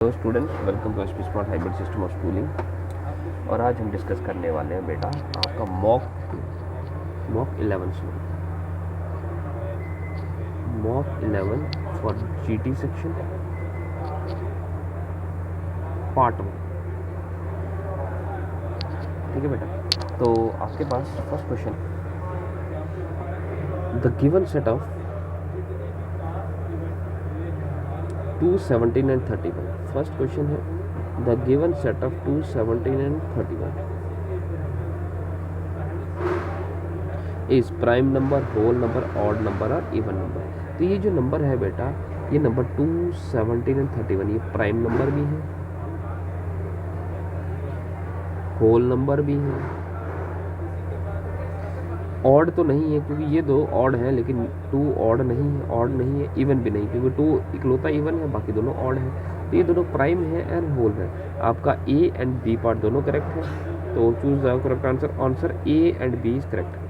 तो students, welcome to HP smart hybrid system of schooling. और आज हम डिस्कस करने वाले हैं बेटा आपका mock 11 for GT section part 1। ठीक है बेटा, तो आपके पास first question, the given set of 2, 17 and 31। First question है the given set of 2, 17 and 31 is prime number, whole number, odd number और इवन नंबर। तो ये जो नंबर है बेटा, ये नंबर 2, 17 एंड 31 ये प्राइम नंबर भी है, होल नंबर भी है, ऑड तो नहीं है क्योंकि ये दो ऑड हैं, लेकिन 2 ऑड नहीं है, ऑड नहीं है, इवन भी नहीं क्योंकि 2 इकलौता इवन है, बाकी दोनों ऑड है। तो ये दोनों प्राइम है एंड होल है। आपका ए एंड बी पार्ट दोनों करेक्ट है, तो choose the correct answer. Answer A and B is correct है,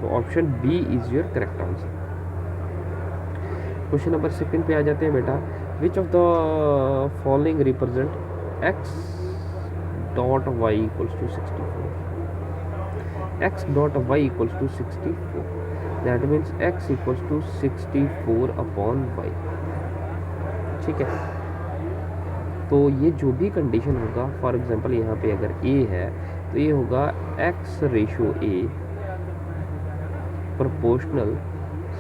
तो option B is your correct answer. Question number 2 पे आ जाते हैं बेटा। Which of the following represent x dot y equals to 64। x dot y equals to 64, that means x equals to 64 upon y। ठीक है, तो ये जो भी कंडीशन होगा, फॉर एग्जांपल यहाँ पे अगर a है तो ये होगा x ratio a proportional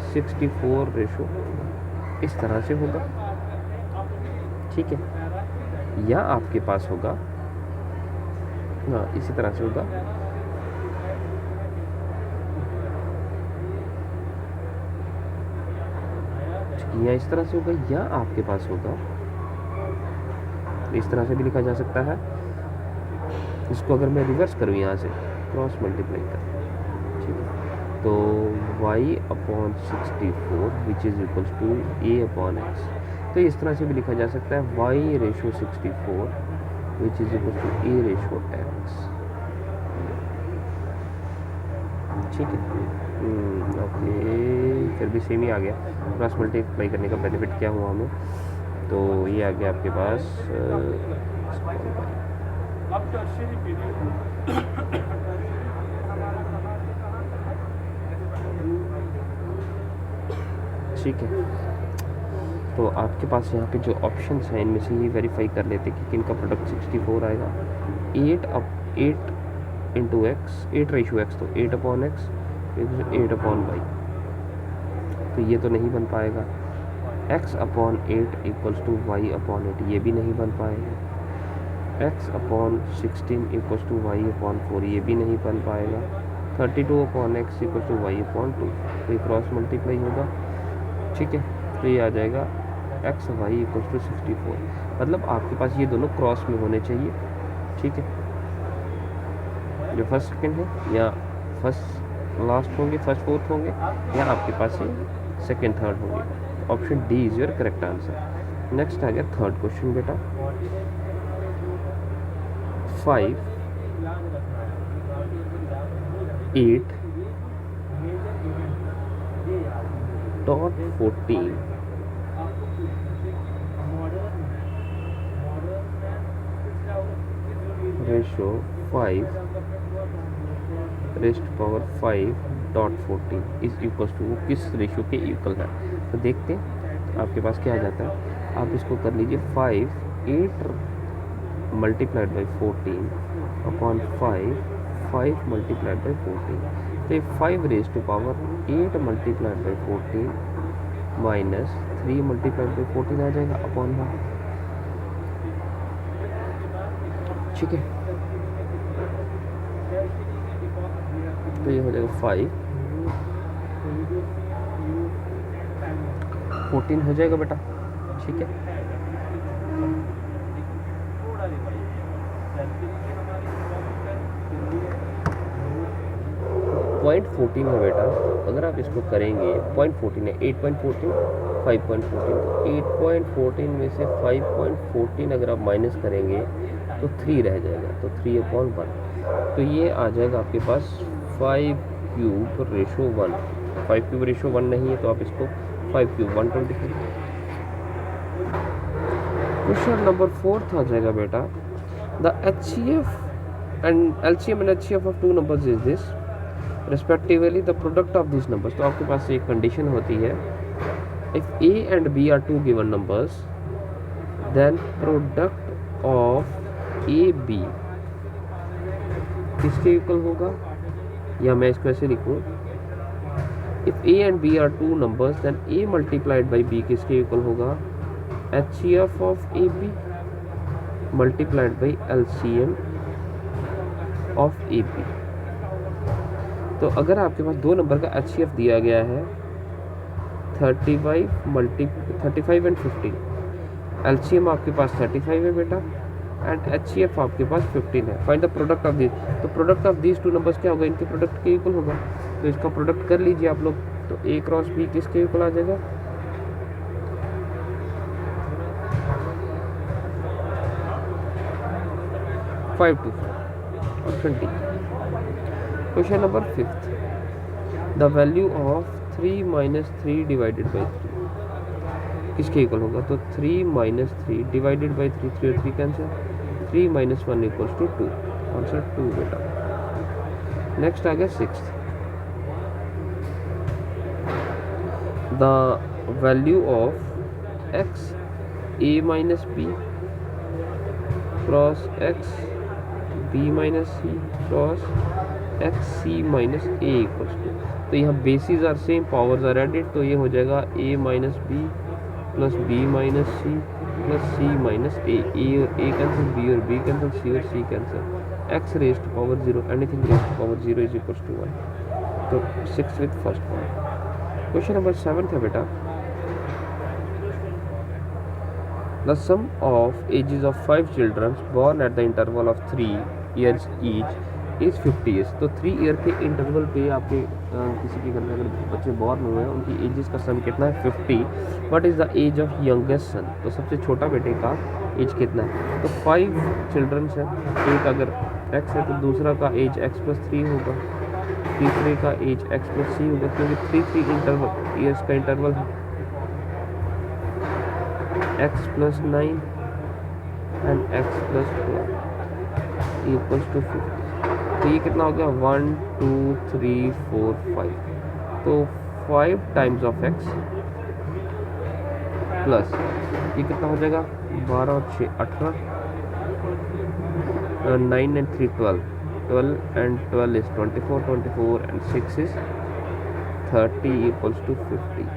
64 ratio, इस तरह से होगा। ठीक है, या आपके पास होगा, हाँ इसी तरह से होगा, या इस तरह से होगा, या आपके पास होगा इस तरह से भी लिखा जा सकता है। इसको अगर मैं रिवर्स करूँ यहाँ से क्रॉस मल्टीप्लाई कर, ठीक है, तो y upon 64 which is equals to a upon x। तो इस तरह से भी लिखा जा सकता है y ratio 64 which is equals to a ratio x। ठीक है, ओके, फिर भी सेम ही आ गया। क्रॉस मल्टीप्लाई करने का बेनिफिट क्या हुआ हमें, तो ये आ गया आपके पास ठीक है। तो आपके पास यहाँ पे जो ऑप्शंस हैं इनमें से ये वेरीफाई कर लेते कि किन का प्रोडक्ट 64 आएगा। 8 इंटू एक्स, 8 रेशो एक्स, तो 8 अपॉन एक्स, 8 अपॉन वाई, तो ये तो नहीं बन पाएगा। x upon 8 equals to y upon 8, ये भी नहीं बन पाएगा। x upon 16 equals to y upon 4, ये भी नहीं बन पाएगा। 32 upon x equals to y upon 2, तो ये क्रॉस मल्टीप्लाई होगा। ठीक है, तो ये आ जाएगा x वाई इक्वल्स टू 64, मतलब आपके पास ये दोनों क्रॉस में होने चाहिए। ठीक है, जो फर्स्ट सेकंड है या फर्स्ट लास्ट होंगे, फर्स्ट फोर्थ होंगे, या आपके पास ये सेकंड थर्ड होंगे। Option D is your correct answer. Next आ गया थर्ड क्वेश्चन बेटा। 5, 8 dot 14 ratio 5 rest power 5 dot 14 is equals to, वो किस रेशो के इक्वल है। तो देखते हैं आपके पास क्या आ जाता है। आप इसको कर लीजिए 8 multiplied by 14 upon 5 multiplied by 14, तो ये 5 raise to power 8 multiplied by 14 minus 3 multiplied by 14 आ जाएगा अपॉन 1। ठीक है, तो ये हो जाएगा 5, 14 हो जाएगा बेटा। ठीक है, पॉइंट 14 है बेटा। अगर आप इसको करेंगे, 0.14 है, 8.14, 5.14, तो 8.14 में से 5.14 अगर आप माइनस करेंगे तो 3 रह जाएगा, तो 3 अपॉन 1, तो ये आ जाएगा आपके पास 5 क्यूब रेशो 1। 5 क्यूब रेशो 1 नहीं है, तो आप इसको 5 क्यूब 125, क्वेश्चन नंबर 4 आ जाएगा बेटा, the HCF and LCM and HCF of two numbers is this respectively the product of these numbers। तो आपके पास एक कंडीशन होती है, if A and B are two given numbers then product of AB किसके equal होगा, या मैं इसको ऐसे लिखूँ, if A and B are two numbers then A multiplied by B किसके इक्वल होगा, HCF of AB multiplied by LCM of AB। तो अगर आपके पास दो नंबर का HCF दिया गया है 35 एंड 15, LCM आपके पास 35 है बेटा एंड HCF आपके पास 15 है। Find the product of this, तो product of these two numbers क्या होगा, इनके प्रोडक्ट के इक्वल होगा। तो इसका प्रोडक्ट कर लीजिए आप लोग, तो A क्रॉस B किसके इक्वल आ जाएगा, 5 to 5 और 20। Question number 5, the value of 3 minus 3 divided by 3 किसके इक्वल होगा, तो 3 माइनस 3 डिवाइडेड बाई 3, 3 और 3 cancel, 3 minus 1 equals to 2, answer 2 बेटा। नेक्स्ट आ गया 6, the value of x a minus B cross x b minus C cross X C minus A equals to, तो यहाँ basis are same, powers are added, तो ये हो जाएगा a minus B plus B minus C plus C minus A और A cancel, B और B cancel, C और सी cancel, x raise to power 0 anything raise to power 0 is equals to 1। तो 6 with first point. Question number 7 है बेटा, the sum of ages of 5 children born at the interval of 3 years each is 50 years। तो 3 year के interval पे आपके किसी के घर में अगर बच्चे बॉर्न हुए हैं उनकी एजेस का सम कितना है 50। What is the age of youngest son, तो सबसे छोटा बेटे का एज कितना है, तो 5 चिल्ड्रंस हैं, एक अगर x है तो दूसरा का एज x प्लस 3 होगा, तीसरे का एज x प्लस c होगा, क्योंकि 3 इंटरवल ईयर्स का इंटरवल है, x plus 9 and x plus 12 equals to 50। तो ये कितना हो गया, 1 2 3 4 5, तो 5 टाइम्स ऑफ x प्लस ये कितना हो जाएगा, 12 और 6 18, 9 and 3 12, 12 and 12 is 24, 24 and 6 is 30 equals to 50।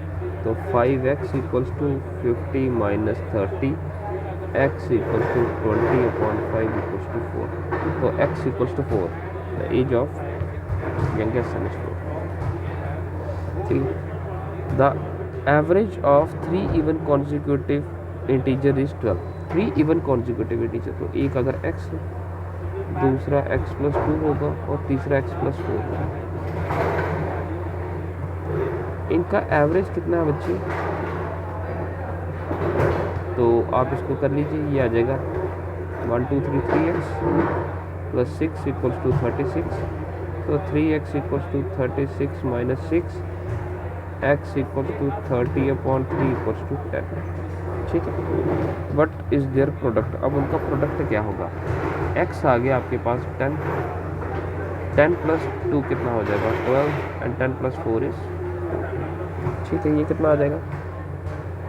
तो 5x equals to 50 minus 30, x equals to 20 upon 5 equals to 4, तो x equals to 4, the age of youngest son is 4। ठीक है, the average of 3 even consecutive integer is 12। 3 even consecutive integer, तो एक अगर x है, दूसरा x plus 2 होगा और तीसरा x प्लस 4 होगा, इनका एवरेज कितना है बच्चे, तो आप इसको कर लीजिए, ये आ जाएगा 1 2 3 3x प्लस 6 इक्वल्स टू 36, तो 3x equals to 36 minus 6, x equals to 30 upon 3 equals to 10। ठीक है, वट इज़ देयर प्रोडक्ट, अब उनका प्रोडक्ट क्या होगा, x आ गया आपके पास 10, 10 प्लस 2 कितना हो जाएगा 12 एंड 10 प्लस 4 इज, ठीक है, ये कितना आ जाएगा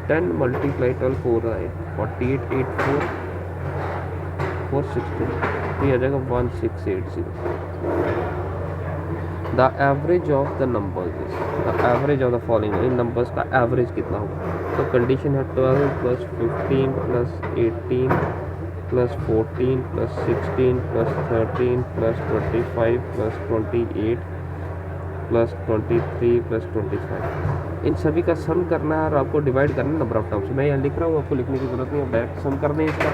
10 मल्टीप्लाई 12 4 आए 48 8 4 460, तो ये आ जाएगा 1680। The average of the numbers, the average of the following, in numbers का एवरेज कितना होगा, तो कंडीशन है 12 plus 15 plus 18 plus 14 plus 16 plus 13 plus 25 plus 28 plus 23 plus 25, इन सभी का सम करना है और आपको डिवाइड करना है नंबर ऑफ टर्म्स। मैं यहाँ लिख रहा हूँ, आपको लिखने की जरूरत नहीं है, डायरेक्ट सम कर दें इसका।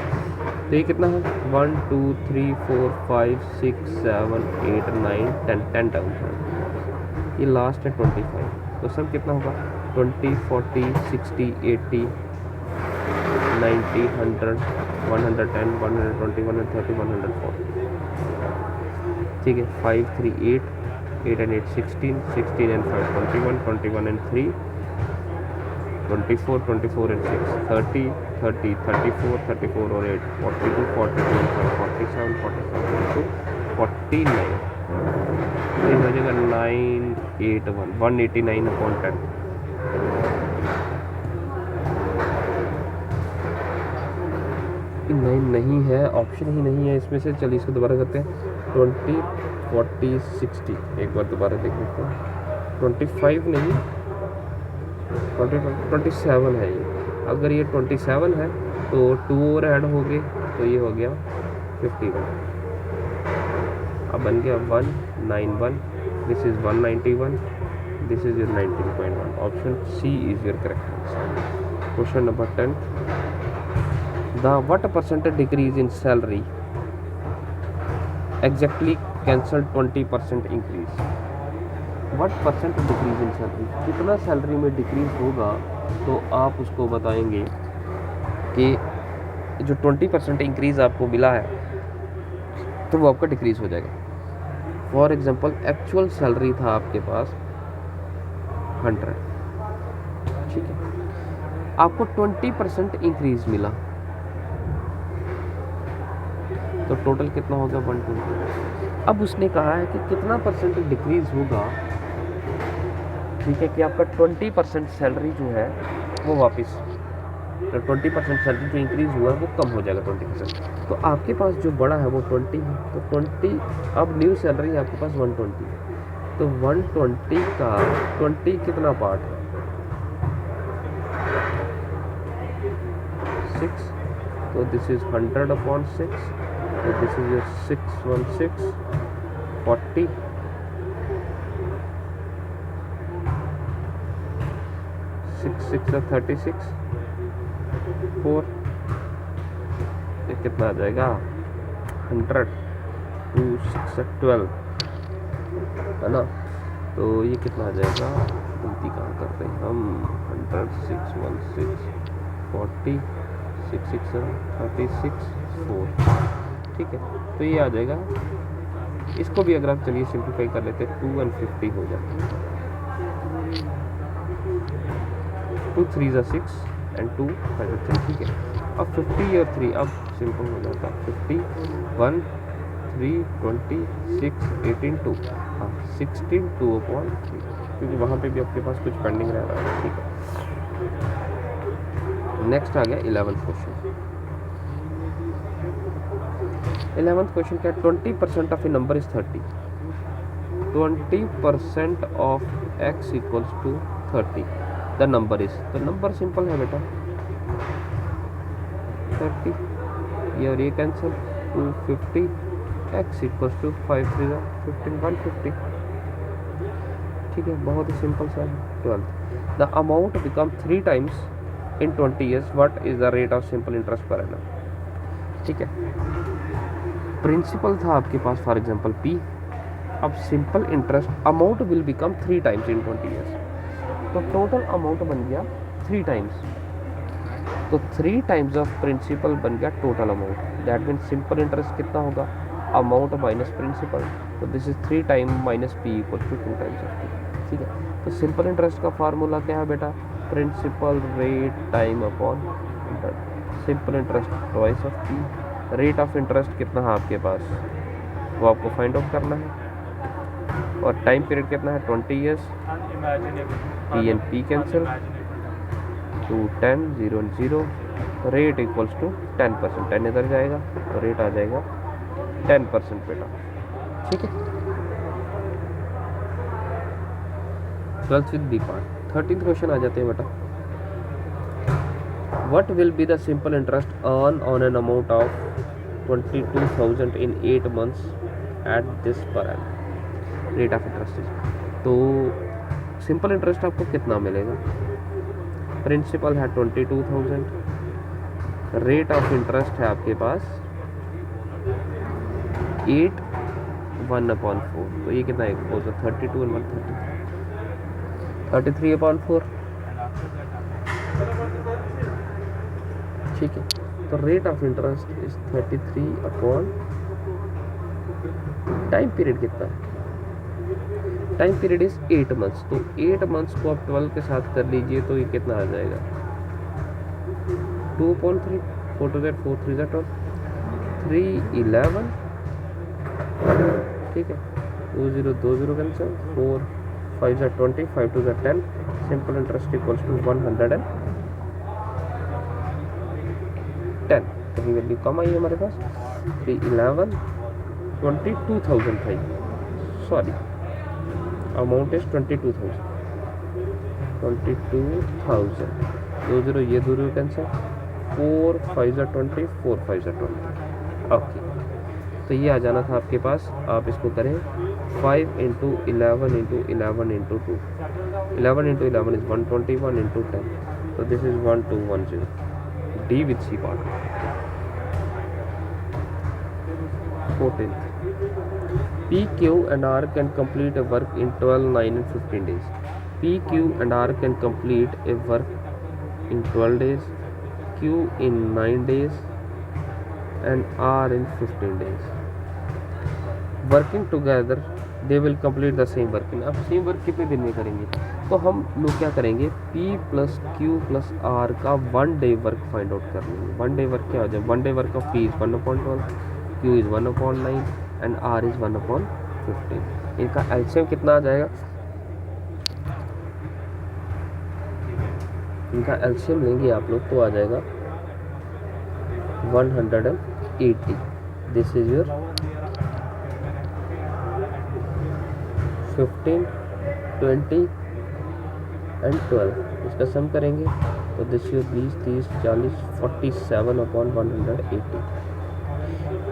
तो ये कितना है 1 2 3 4 5 6 7 8 9 10 टर्म्स है, ये लास्ट है 25, तो सम कितना होगा 20 40 60 80 90 100 110 120 130 140। ठीक है, 5 3 8 8 and 8 16 16 and 5 21 21 and 3 24, 24 and 6, 30, 30, 34, 34 और 8, 42, 42 47, 47 to 49, तो ये हो जाएगा 981, 189 अपॉन 10। नहीं है, ऑप्शन ही नहीं है इसमें से। चलिए इसको दोबारा करते हैं। 20, 40, 60, एक बार दोबारा देख लेते हैं। 25 नहीं, 27 है ये। अगर ये 27 है तो 2 और ऐड हो गए तो ये हो गया 51। अब बन गया 191, this is 191, this is your 19.1। Option C is your correct answer. Question number 10, the what percentage decrease in salary exactly cancel 20% increase? what percent decrease in salary, कितना सैलरी में डिक्रीज होगा तो आप उसको बताएंगे कि जो 20% इंक्रीज आपको मिला है तो वो आपका डिक्रीज हो जाएगा। फॉर एग्जांपल एक्चुअल सैलरी था आपके पास 100, ठीक है, आपको 20% इंक्रीज मिला तो टोटल कितना होगा 120। अब उसने कहा है कि कितना परसेंट डिक्रीज होगा, ठीक है, कि आपका 20% सैलरी जो है वो वापस, तो 20% सैलरी जो इंक्रीज हुआ है वो कम हो जाएगा 20%। तो आपके पास जो बड़ा है वो 20 है, तो 20, अब न्यू सैलरी आपके पास 120 है, तो 120 का 20 कितना पार्ट है 6, तो this is 100 upon 6, so this is your 616, 40, 6 6 36, 4, ये कितना आ जाएगा 100, 2 6 12, है ना, तो ये कितना आ जाएगा, गलती कहाँ कर रहे हैं हम, 100 616 40 6 6 36 4, ठीक है, तो ये आ जाएगा। इसको भी अगर आप चलिए सिंप्लीफाई कर लेते हैं 2 and 50 हो जाता है, 2 3 6 and 2 5 3, ठीक है। अब 50 और 3 अब सिंपल हो जाता है, 50 1 3 20 6 18 2, हाँ 16 2 अपॉन 3, क्योंकि वहाँ पे भी आपके पास कुछ पेंडिंग रह रहा है, ठीक है। नेक्स्ट आ गया 11th क्वेश्चन। 11th क्वेश्चन क्या है, 20% of a number is 30, 20% of x equals to 30, the number is, तो नंबर सिंपल है बेटा 30, ये और ये कैंसिल, 250, x इक्वल्स टू 5 3 15 150, ठीक है, बहुत ही सिंपल सा है। 12th, the amount become 3 times in 20 years, what is the rate of simple interest per annum, ठीक है। प्रिंसिपल था आपके पास फॉर एग्जांपल P, अब simple interest amount will become 3 times in 20 years, तो टोटल अमाउंट बन गया 3 टाइम्स, तो 3 times of principal बन गया total amount, that mean simple interest कितना होगा, अमाउंट माइनस प्रिंसिपल, तो this is 3 time minus P equal to 2 times of P, ठीक है। तो सिंपल इंटरेस्ट का फार्मूला क्या है बेटा, principal rate time upon interest, simple interest twice of P, rate of interest कितना है आपके पास वो आपको फाइंड आउट करना है, और टाइम पीरियड कितना है 20 years, P and P cancel, 2 10 0 0, rate equals to 10%, 10 इधर जाएगा तो रेट आ जाएगा 10% बेटा, ठीक है। 12th with B part. 13th question आ जाते हैं बेटा, what will be the simple interest earned on an amount of 22,000 in 8 months at this per annum, rate of interest is, तो सिंपल इंटरेस्ट आपको कितना मिलेगा, प्रिंसिपल है 22,000, रेट ऑफ इंटरेस्ट है आपके पास 8 1/4, तो ये कितना है 32 and 130, 33/4, ठीक है। तो rate of interest is 33 upon time period कितना है टाइम पीरियड इज 8 मंथ्स, तो 8 मंथ्स को आप 12 के साथ कर लीजिए तो ये कितना आ जाएगा 2/3, 4 to that 4 3 that 3 11, ठीक है 2 0 2 0 cancel, 4 5 20, 5 2 10, simple interest equals to 110, कहीं वैल्यू कम आई हमारे पास 3 11 22,000 था, सॉरी अमाउंट इज 22,000, 2 0 ये 2 0 कैंसिल, 4 5 20, 4 5 20, ओके। तो ये आ जाना था आपके पास, आप इसको करें 5 into 11 into 11 into 2, 11 into 11 is 121 into 10, तो this is 1210, D with C part. 14th, P, Q and R can complete a work in 12, 9 and 15 days. P, Q and R can complete a work in 12 days, Q in 9 days and R in 15 days. Working together they will complete the same work. अब same work कितने दिन में करेंगे, तो हम लोग क्या करेंगे P plus Q plus R का 1 डे वर्क फाइंड आउट कर लेंगे। 1 डे वर्क क्या हो जाए, 1 day work of P is 1/12, Q is 1/9 and R is 1/15। इनका एलसीएम कितना आ जाएगा, इनका एलसीएम लेंगे आप लोग तो आ जाएगा 180। दिस इज योर 15, 20 एंड 12, इसका सम करेंगे तो दिस योर 20 30 40 47/180,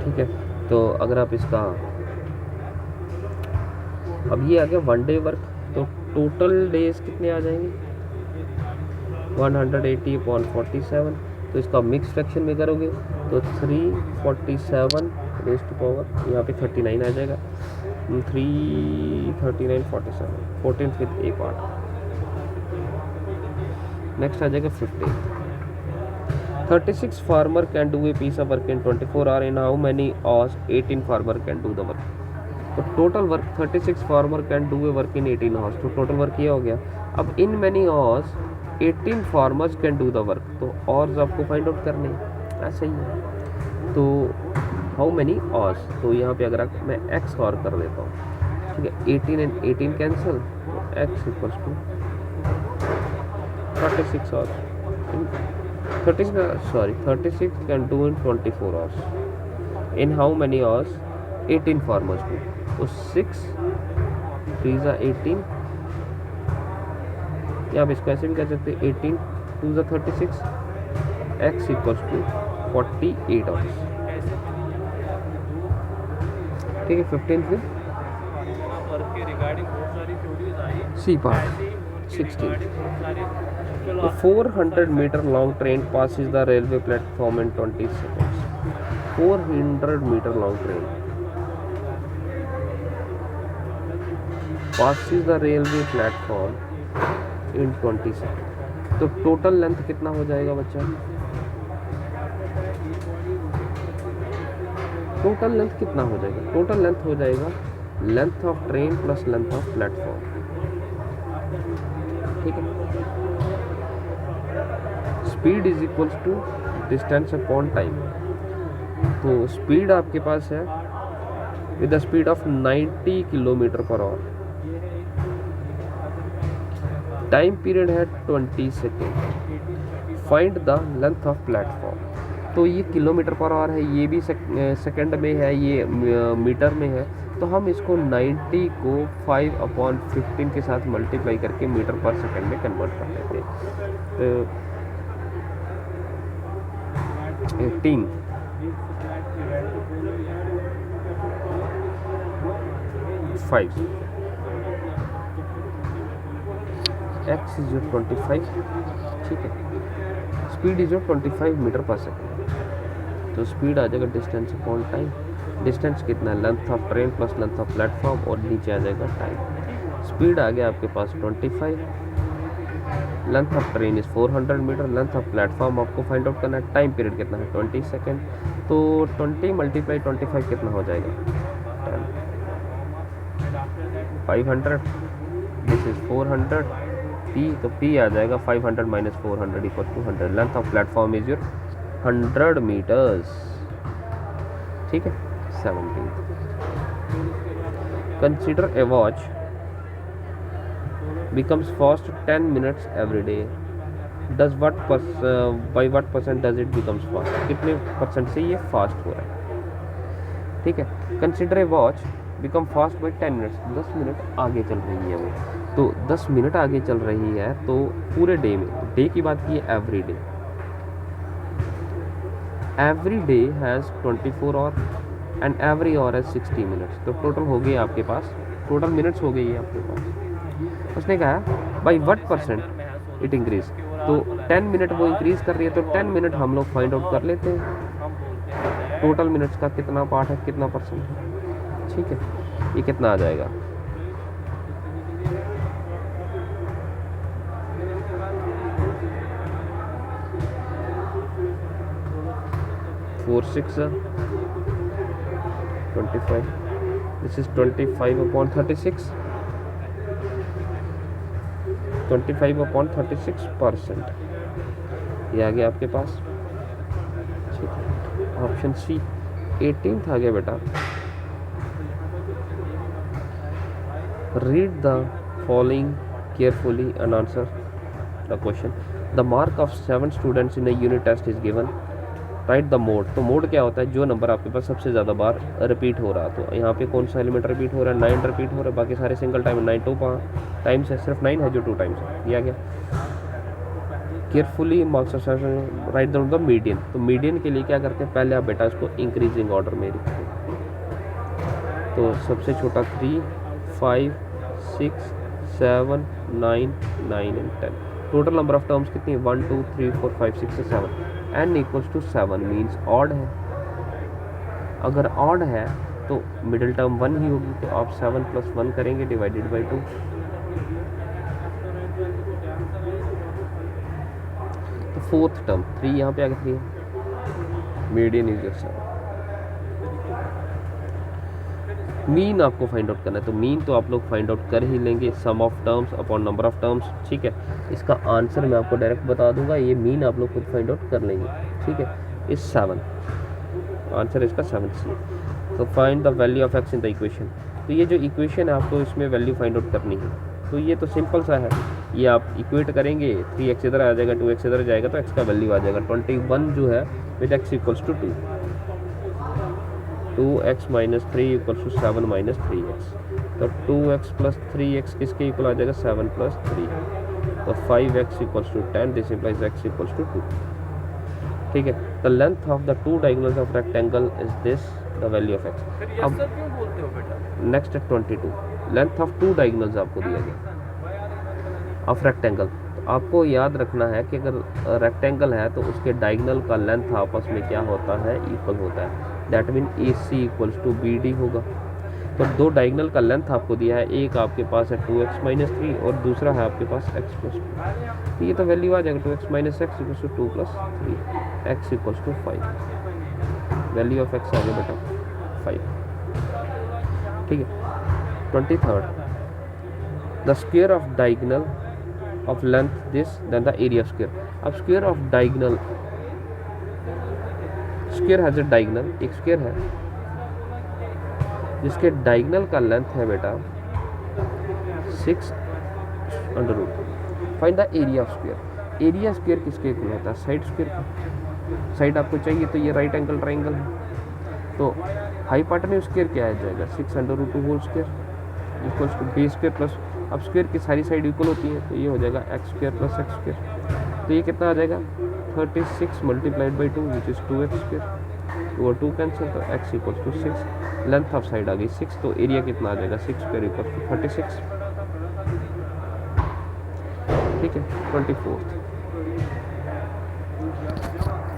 ठीक है। तो अगर आप इसका, अब ये आ गया 1 डे वर्क, तो टोटल डेज कितने आ जाएंगे 180/47, तो इसका मिक्स फ्रैक्शन में करोगे तो 347 रेज़ टू पावर यहाँ पे 39 आ जाएगा, 339 47, 14th with A part. Next आ जाएगा 15th, 36 farmer can do a piece of work in 24 hour, in how many hours 18 farmer can do the work. तो total work 36 farmer can do a work in 18 hours, तो total work ये हो गया। अब in many hours 18 farmers can do the work, तो hours आपको find out करने हैं, ऐसा ही है। तो हाउ मैनी आवर्स, तो यहाँ पे अगर मैं एक्स और कर लेता हूँ, ठीक है 18 एंड 18 कैंसिल, तो x equals to 36 hours, 36 can do in 24 hours, in how many hours 18 farmers do, तो 6 3 18, या आप इसको ऐसे भी कर सकते हैं 18 2 36, एक्स इक्वल्स टू 48 आवर्स, ठीक है। 15 फिर सी पार्ट 16, तो 400 meter long train passes the railway platform in 20 seconds, 400 meter long train passes the railway platform in 20 seconds, तो टोटल लेंथ कितना हो जाएगा बच्चा, टोटल लेंथ कितना हो जाएगा, टोटल लेंथ हो जाएगा length of train plus length of platform, ठीक है। Speed is equals to distance upon time, तो स्पीड आपके पास है with the speed of 90 kilometer per hour, time period है 20 second, find the length of platform, तो ये किलोमीटर पर आवर है, ये भी सेकंड में है, ये मीटर में है, तो हम इसको 90 को 5/15 के साथ मल्टीप्लाई करके मीटर पर सेकंड में कन्वर्ट कर लेते हैं, तो 18 5 एक्स इज 25, ठीक है। Speed is 25 meter per second, तो स्पीड आ जाएगा डिस्टेंस अपॉन टाइम, डिस्टेंस कितना है length of train plus length of platform, और नीचे आ जाएगा टाइम। स्पीड आ गया आपके पास 25, length of train is 400 meter, length of platform आपको फाइंड आउट करना है, टाइम पीरियड कितना है 20 सेकेंड, तो 20 × 25 कितना हो जाएगा 10, 500, दिस इज 400 p, तो p आ जाएगा 500 minus 400 equal to 100. Length of platform is your 100 meters. ठीक है. 17. Consider a watch becomes fast 10 minutes every day. Does by what percent does it becomes fast? कितने परसेंट से ये फास्ट हो रहा है. ठीक है. Consider a watch become fast by 10 minutes. 10 minute आगे चल रही है वो. तो 10 मिनट आगे चल रही है तो पूरे डे में, डे की बात की है every day. Every day has 24 our and every hour has 60 minutes. तो टोटल हो गई आपके पास, टोटल मिनट्स हो गई है आपके पास. उसने कहा by what percent it increase. तो 10 मिनट वो इंक्रीज कर रही है, तो 10 मिनट हम लोग फाइंड आउट कर लेते हैं टोटल मिनट्स का कितना पार्ट है, कितना परसेंट है. ठीक है. ये कितना आ जाएगा, फोर 6 25. This is 25/36. 25/36%. ये आ गया आपके पास. ठीक है. ऑप्शन सी 18th आ गया बेटा. Read the following carefully and answer the question. The mark of 7 students in a unit test is given. Write the mode. तो मोड क्या होता है, जो नंबर आपके पास सबसे ज़्यादा बार रिपीट हो रहा. तो यहाँ पे कौन सा एलिमेंट रिपीट हो रहा है, 9 रिपीट हो रहा है, बाकी सारे सिंगल टाइम. 9 2 टाइम्स है, सिर्फ 9 है जो 2 टाइम्स है. ये आ गया. Carefully marks of write down the median. तो मीडियन के लिए क्या करते हैं, पहले आप बेटा इसको इंक्रीजिंग ऑर्डर में लिखते हैं. तो सबसे छोटा 3 5 6 7 9 9 and 10. Total number of terms कितनी है, 1 2 3 4 5 6 7. n equals to 7 means odd है. अगर ऑड है तो मिडिल टर्म 1 ही होगी. तो आप 7 + 1 करेंगे डिवाइडेड बाई 2. तो फोर्थ टर्म 3 यहाँ पे आ गया. 3 मीडियन इज योर 7. मीन आपको फाइंड आउट करना है. तो मीन तो आप लोग फाइंड आउट कर ही लेंगे, sum of terms upon number of terms. ठीक है. इसका आंसर मैं आपको डायरेक्ट बता दूंगा, ये मीन आप लोग खुद फाइंड आउट कर लेंगे. ठीक है. इस 7 आंसर इसका 7C. तो find the value of x in the equation. तो ये जो इक्वेशन है आपको इसमें वैल्यू फाइंड आउट करनी है. तो ये तो सिंपल सा है. ये आप इक्वेट करेंगे, 3x इधर आ जाएगा, 2x इधर जाएगा, तो x का वैल्यू आ जाएगा 21 जो है with x equals to 2. 2x - 3 equals to 7 - 3x. तो 2x + 3x किसके इक्वल आ जाएगा, 7 + 3. तो 5x equals to 10. This implies x equals to 2. ठीक है. The length of the 2 diagonals of rectangle is this, the value of x. अब next है 22. Length of 2 diagonals आपको दिया गया ऑफ रेक्टेंगल. तो आपको याद रखना है कि अगर रेक्टेंगल है तो उसके डायगोनल का लेंथ आपस में क्या होता है, इक्वल होता है. That mean AC equals to BD होगा. तो 2 डायगोनल का लेंथ आपको दिया है. एक आपके पास है 2x - 3 और दूसरा है आपके पास x + 2. तो ये तो वैल्यू आ जाएगा 2x - x equals to 2 + 3. x equals to 5. Value of x आ गया बेटा 5. ठीक है. 23rd. The square of diagonal of length this then the area of square. अब square of diagonal, square has a diagonal. एक square है जिसके diagonal का लेंथ है बेटा 6√. Find the area of square. Area square किसके इक्वल होता है, साइड स्क्वायर का. साइड आपको चाहिए तो ये राइट एंगल ट्राइंगल है. तो हाइपोटेन्यूज स्क्वायर क्या आ जाएगा, 6√2 whole square equals to b square plus. अब स्क्वायर की सारी साइड इक्वल होती है तो ये हो जाएगा x स्क्वायर + x स्क्वायर. तो ये कितना आ जाएगा 36 × 2 विच इज़ 2x स्क्वायर. 2 और 2 कैंसिल, तो x equals to 6. Length of side आ गई 6. तो एरिया कितना आ जाएगा 6 स्क्वायर इक्वल्स टू 36. ठीक है. 24th.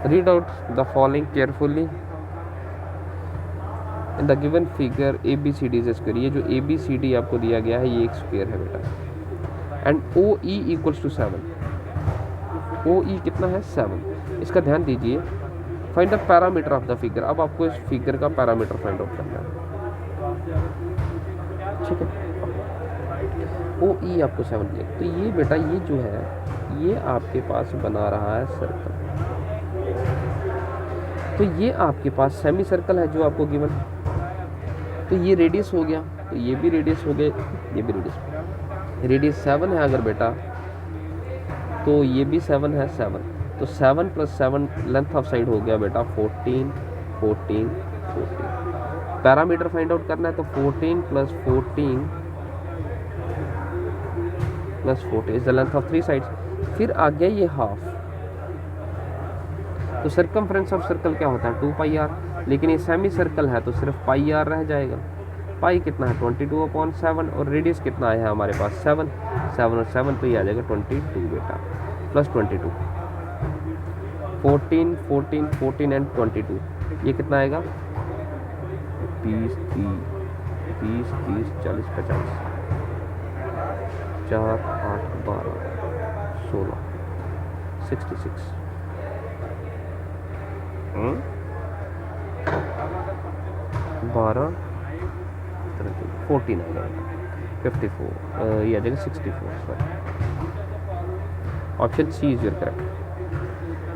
Read out the following carefully. In the given figure ABCD is square. ये जो ABCD आपको दिया गया है ये एक स्क्वायर है बेटा. And OE equals to 7. OE कितना है 7. इसका ध्यान दीजिए. Find the parameter of the figure. अब आपको इस फिगर का पैरामीटर फाइंड आउट करना है. ठीक है. ओ ई आपको 7 दिया। तो ये बेटा ये जो है ये आपके पास बना रहा है सर्कल। तो ये आपके पास सेमी सर्कल है जो आपको गिवन। तो ये रेडियस हो गया, तो ये भी रेडियस हो गया, ये भी रेडियस 7 है अगर बेटा, तो ये भी 7 है 7। तो 7 + 7 लेंथ ऑफ साइड हो गया बेटा 14 14 14। पैरामीटर फाइंड आउट करना है तो 14 + 14 + 14 is the length of 3 sides. फिर आ गया ये हाफ। तो सर्कमफ्रेंस ऑफ सर्कल क्या होता है 2πr, लेकिन ये सेमी सर्कल है तो सिर्फ πr रह जाएगा। पाई कितना है 22/7 और रेडियस कितना आया है हमारे पास 7 7 और 7, तो ये आ जाएगा 22 बेटा प्लस 22 14 14 14 एंड 22, ये कितना आएगा 20 30 40 50 4 8 12 16 66 12 14 आएगा 54, ये आ जाएगा 64। Sorry, option C is your correct.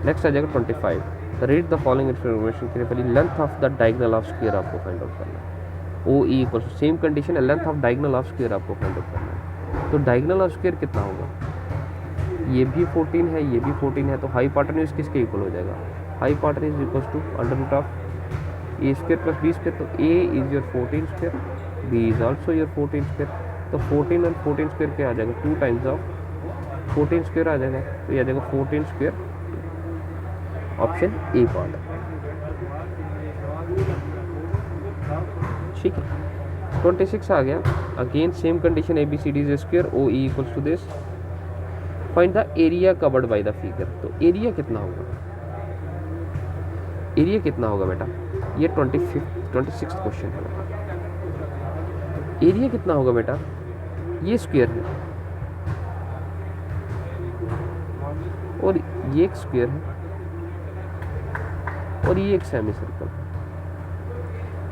Next आ जाएगा 25। Read the following information carefully. Length of the diagonal of square आपको फाइंड आउट करना है। O E equal same condition है, length of diagonal of square आपको फाइंड आउट करना है। तो डायगोनल ऑफ स्क्वायर कितना होगा, ये भी 14 है, ये भी 14 है, तो हाइपोटेन्यूज किसके इक्वल हो जाएगा, hypotenuse equals to under root of A square plus B square. तो A is your 14 square, B is also your 14 square. तो 14 और 14 स्क्वायर क्या आ जाएगा 2 टाइम्स ऑफ 14 स्क्वायर आ जाएगा, तो ये आ जाएगा 14 स्क्वायर। ऑप्शन ए पार्ट, ठीक है। 26 आ गया। Again same condition A B C D square O E equals to this. Find the area covered by the figure. तो एरिया कितना होगा, एरिया कितना होगा बेटा, ये 26 क्वेश्चन है बेटा। एरिया कितना होगा बेटा, ये स्क्वायर है और ये एक स्क्वायर है और ये एक सेमी सर्कल है।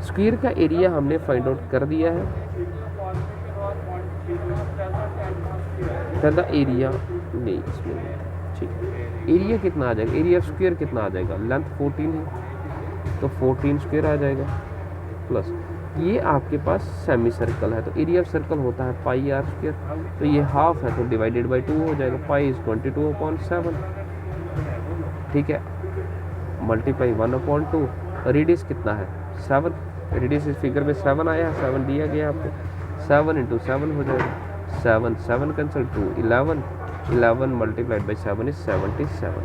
स्क्वायर का एरिया हमने फाइंड आउट कर दिया है। द एरिया नहीं इसमें, ठीक है। एरिया कितना आ जाएगा, एरिया स्क्वायर कितना आ जाएगा, लेंथ 14 है तो 14 स्क्वायर आ जाएगा प्लस ये आपके पास सेमी सर्कल है, तो एरिया ऑफ सर्कल होता है πr स्क्वायर, तो ये हाफ है तो डिवाइडेड बाय 2 हो जाएगा। पाई इज 22/7, ठीक है, मल्टीप्लाई 1/2। रेडियस कितना है 7, रेडियस इस फिगर में 7 आया है, 7 दिया गया आपको, 7 × 7 हो जाएगा, 7 7 कैंसिल 2 11 11 मल्टीप्लाइड बाई 7 इज 77,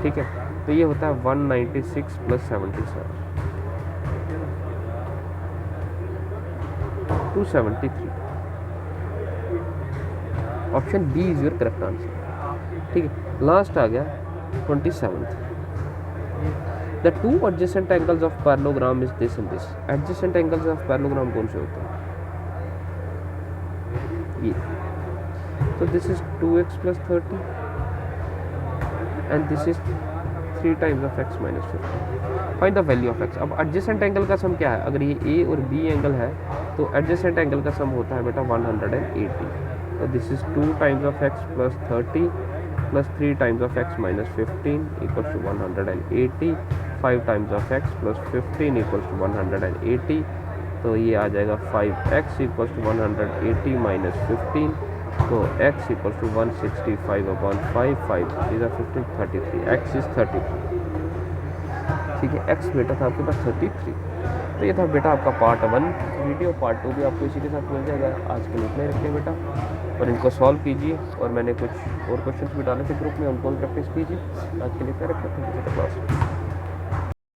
ठीक है। तो ये होता है 196 + 77 273। Option B is your correct answer, ठीक है। लास्ट आ गया 27th। The two adjacent angles of parallelogram is this and this. Adjacent angles of parallelogram कौन से होते हैं, ये, तो this is 2x + 30 and this is 3 times of x - 50। Find the value of x। अब एडजेसेंट एंगल का sum क्या है, अगर ये a और b एंगल है तो एडजेसेंट एंगल का सम होता है बेटा 180। तो this is 2 times of x + 30 + 3 times of x - 15 equals to 180। 5 times of x + 15 equals to 180। तो ये आ जाएगा 5x इक्वल्स टू 180 - 15, तो x equals to 165/5 5 is 15 33, x is 33, ठीक है। x बेटा था आपके पास 33। तो ये था बेटा आपका पार्ट 1 वीडियो। पार्ट 2 भी आपको इसी के साथ मिल जाएगा। आज के लिए इतना ही रखते हैं बेटा, और इनको सॉल्व कीजिए, और मैंने कुछ और क्वेश्चंस भी डाले थे ग्रुप में, उनको भी प्रैक्टिस कीजिए। आज के लिए इतना रखते हैं, क्लास।